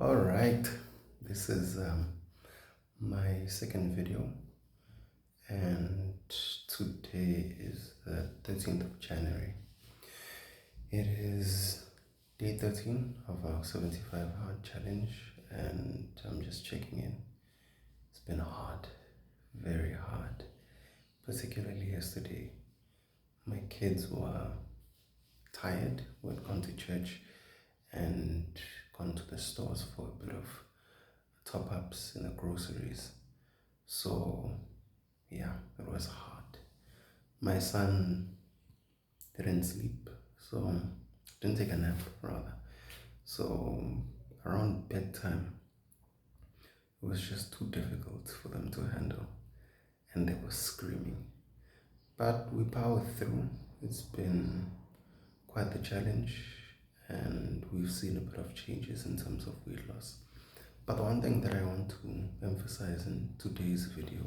All right, this is my second video, and today is the 13th of January. It is day 13 of our 75 hard challenge, and I'm just checking in. It's been hard, very hard, particularly yesterday. My kids were tired, had gone to church and gone to the stores for a bit of top ups in the groceries. So, yeah, it was hard. My son didn't sleep, so didn't take a nap rather. So, around bedtime, it was just too difficult for them to handle, and they were screaming. But we powered through. It's been quite the challenge, and we've seen a bit of changes in terms of weight loss. But the one thing that I want to emphasize in today's video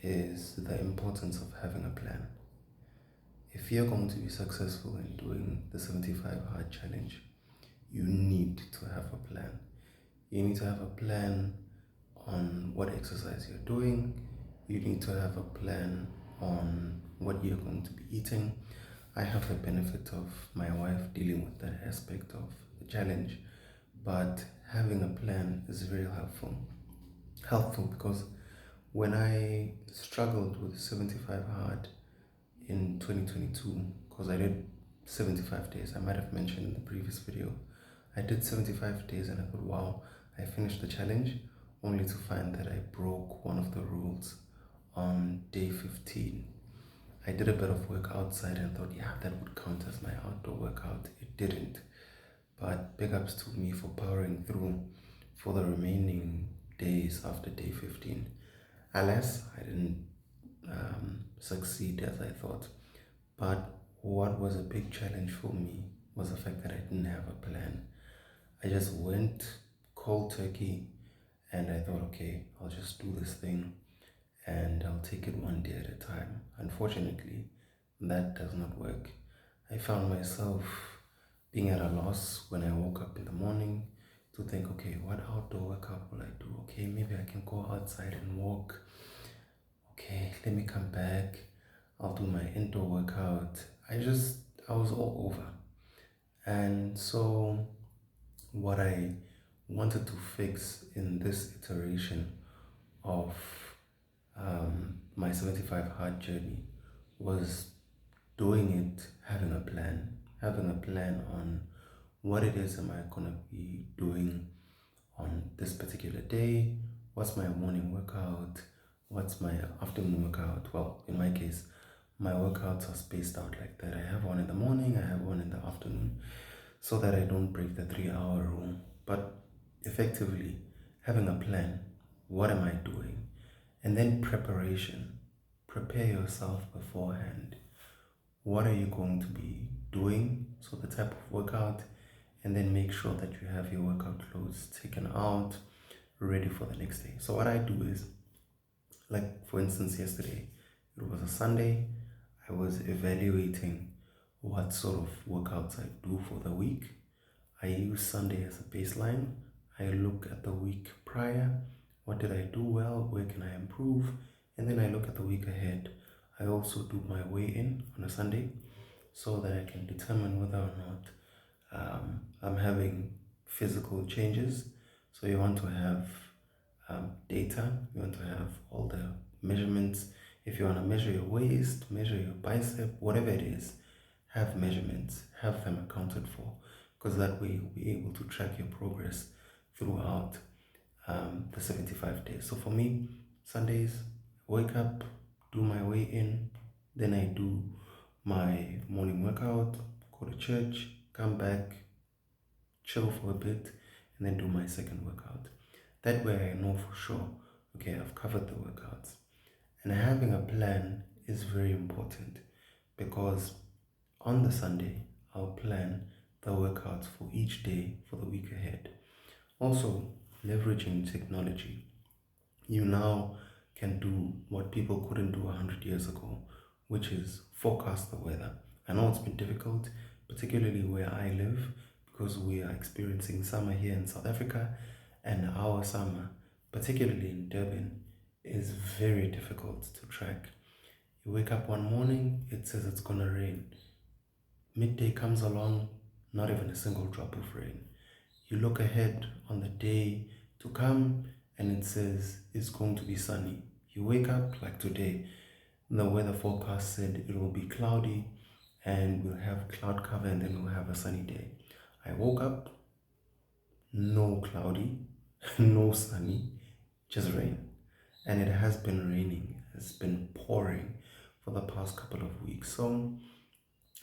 is the importance of having a plan. If you're going to be successful in doing the 75 hard challenge, you need to have a plan. You need to have a plan on what exercise you're doing. You need to have a plan on what you're going to be eating. I have the benefit of my wife dealing with that aspect of the challenge, but having a plan is very helpful. Helpful because when I struggled with 75 hard in 2022, because I did 75 days, I might have mentioned in the previous video, I did 75 days and I thought, wow, I finished the challenge, only to find that I broke one of the rules on day 15. I did a bit of work outside and thought, yeah, that would count as my outdoor workout. It didn't. But big ups to me for powering through for the remaining days after day 15. Alas, I didn't succeed as I thought. But what was a big challenge for me was the fact that I didn't have a plan. I just went cold turkey and I thought, okay, I'll just do this thing and I'll take it one day at a time. Unfortunately, that does not work. I found myself being at a loss when I woke up in the morning to think, okay, what outdoor workout will I do? Okay, maybe I can go outside and walk. Okay, let me come back. I'll do my indoor workout. I was all over. And so, what I wanted to fix in this iteration of my 75 hard journey was doing it, having a plan on what it is am I gonna be doing on this particular day, what's my morning workout, what's my afternoon workout. Well, in my case, my workouts are spaced out like that. I have one in the morning, I have one in the afternoon, so that I don't break the 3 hour rule. But effectively, having a plan, what am I doing? And then preparation. Prepare yourself beforehand. What are you going to be doing? So the type of workout, and then make sure that you have your workout clothes taken out, ready for the next day. So what I do is, like for instance, yesterday, it was a Sunday. I was evaluating what sort of workouts I do for the week. I use Sunday as a baseline. I look at the week prior. What did I do well? Where can I improve? And then I look at the week ahead. I also do my weigh-in on a Sunday so that I can determine whether or not I'm having physical changes. So you want to have data, you want to have all the measurements. If you want to measure your waist, measure your bicep, whatever it is, have measurements, have them accounted for, because that way you'll be able to track your progress throughout the 75 days. So for me, Sundays, wake up, do my weigh-in, then I do my morning workout, go to church, come back, chill for a bit, and then do my second workout. That way I know for sure, okay, I've covered the workouts. And having a plan is very important because on the Sunday, I'll plan the workouts for each day for the week ahead. Also, leveraging technology. You now can do what people couldn't do 100 years ago, which is forecast the weather. I know it's been difficult, particularly where I live, because we are experiencing summer here in South Africa, and our summer, particularly in Durban, is very difficult to track. You wake up one morning, it says it's gonna rain. Midday comes along, not even a single drop of rain. You look ahead on the day to come, and it says it's going to be sunny. You wake up like today, the weather forecast said it will be cloudy and we'll have cloud cover and then we'll have a sunny day. I woke up, no cloudy, no sunny, just rain. And it has been raining, it's been pouring for the past couple of weeks. So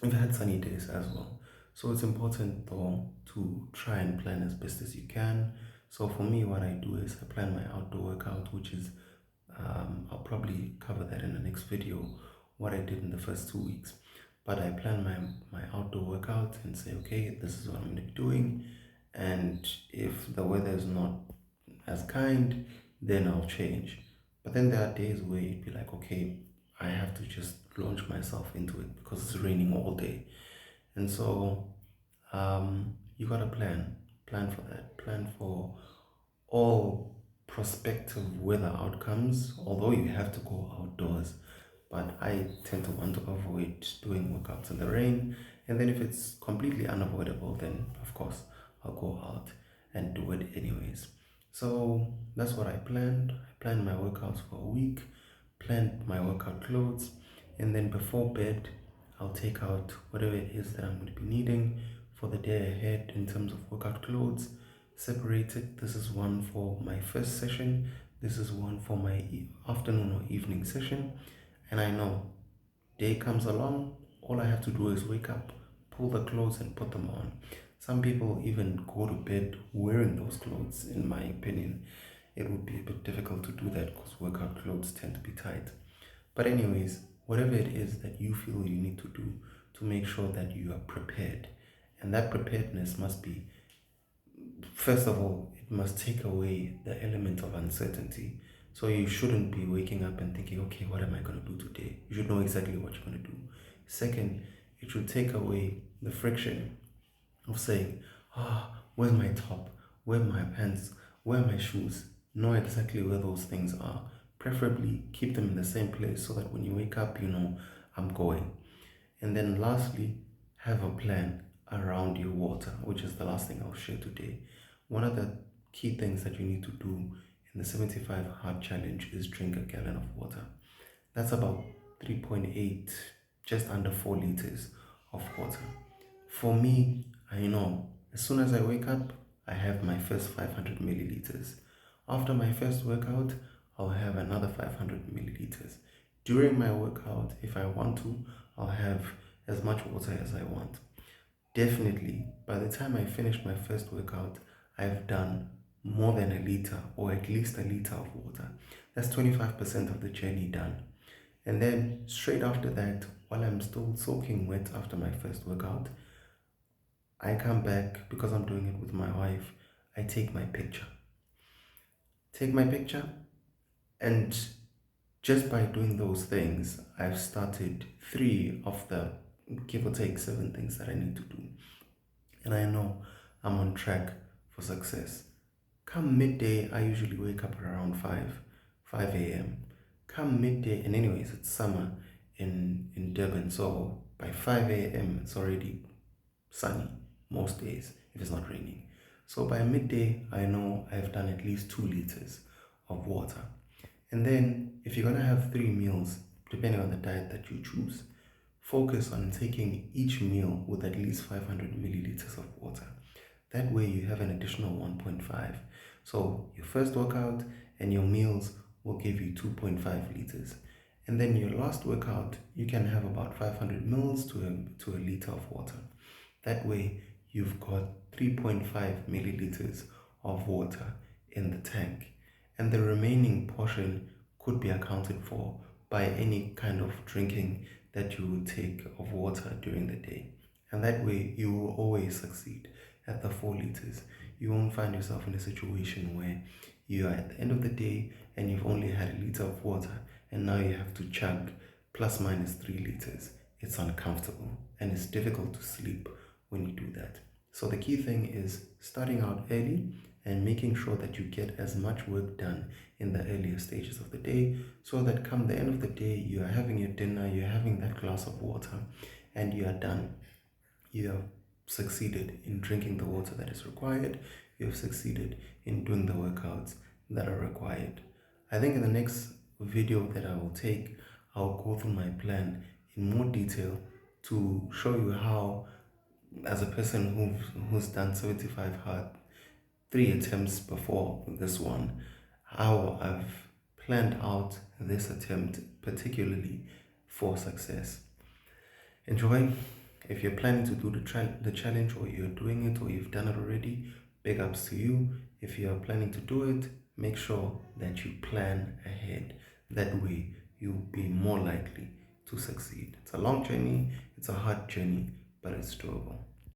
we've had sunny days as well. So it's important though to try and plan as best as you can. So for me, what I do is I plan my outdoor workout, which is I'll probably cover that in the next video, what I did in the first 2 weeks. But I plan my outdoor workout and say, okay, this is what I'm going to be doing. And if the weather is not as kind, then I'll change. But then there are days where you'd be like, okay, I have to just launch myself into it because it's raining all day. And so you got to plan for that, plan for all prospective weather outcomes, although you have to go outdoors. But I tend to want to avoid doing workouts in the rain. And then if it's completely unavoidable, then of course I'll go out and do it anyways. So that's what I planned. I planned my workouts for a week, planned my workout clothes, and then before bed, I'll take out whatever it is that I'm going to be needing for the day ahead in terms of workout clothes, separate it. This is one for my first session, this is one for my afternoon or evening session. And I know day comes along, all I have to do is wake up, pull the clothes and put them on. Some people even go to bed wearing those clothes. In my opinion, it would be a bit difficult to do that because workout clothes tend to be tight. But anyways, whatever it is that you feel you need to do to make sure that you are prepared, and that preparedness must be, first of all, it must take away the element of uncertainty. So you shouldn't be waking up and thinking, okay, what am I going to do today? You should know exactly what you're going to do. Second, it should take away the friction of saying, where's my top? Where are my pants? Where are my shoes? Know exactly where those things are. Preferably keep them in the same place so that when you wake up, you know, I'm going. And then lastly, have a plan around your water, which is the last thing I'll share today. One of the key things that you need to do in the 75 hard challenge is drink a gallon of water. That's about 3.8, just under 4 liters of water. For me, I know as soon as I wake up, I have my first 500 milliliters. After my first workout, I'll have another 500 milliliters. During my workout, if I want to, I'll have as much water as I want. Definitely, by the time I finish my first workout, I've done more than a liter, or at least a liter of water. That's 25% of the journey done. And then straight after that, while I'm still soaking wet after my first workout, I come back, because I'm doing it with my wife, I take my picture. And just by doing those things, I've started 3 of the, give or take, 7 things that I need to do. And I know I'm on track for success. Come midday, I usually wake up around 5 a.m. Come midday, and anyways, it's summer in Durban, so by 5 a.m. it's already sunny most days if it's not raining. So by midday, I know I've done at least 2 liters of water. And then if you're gonna have 3 meals, depending on the diet that you choose, focus on taking each meal with at least 500 milliliters of water. That way you have an additional 1.5. So your first workout and your meals will give you 2.5 liters. And then your last workout, you can have about 500 mils to a liter of water. That way you've got 3.5 milliliters of water in the tank. And the remaining portion could be accounted for by any kind of drinking that you will take of water during the day. And that way you will always succeed at the 4 liters. You won't find yourself in a situation where you are at the end of the day and you've only had a liter of water and now you have to chug plus minus 3 liters. It's uncomfortable and it's difficult to sleep when you do that. So the key thing is starting out early and making sure that you get as much work done in the earlier stages of the day, so that come the end of the day, you are having your dinner, you're having that glass of water, and you are done. You have succeeded in drinking the water that is required. You have succeeded in doing the workouts that are required. I think in the next video that I will take, I'll go through my plan in more detail to show you how, as a person who's done 75 hard 3 attempts before this one, how I've planned out this attempt particularly for success. Enjoy. If you're planning to do the challenge, or you're doing it, or you've done it already, big ups to you. If you are planning to do it, make sure that you plan ahead. That way you'll be more likely to succeed. It's a long journey, it's a hard journey, but it's doable.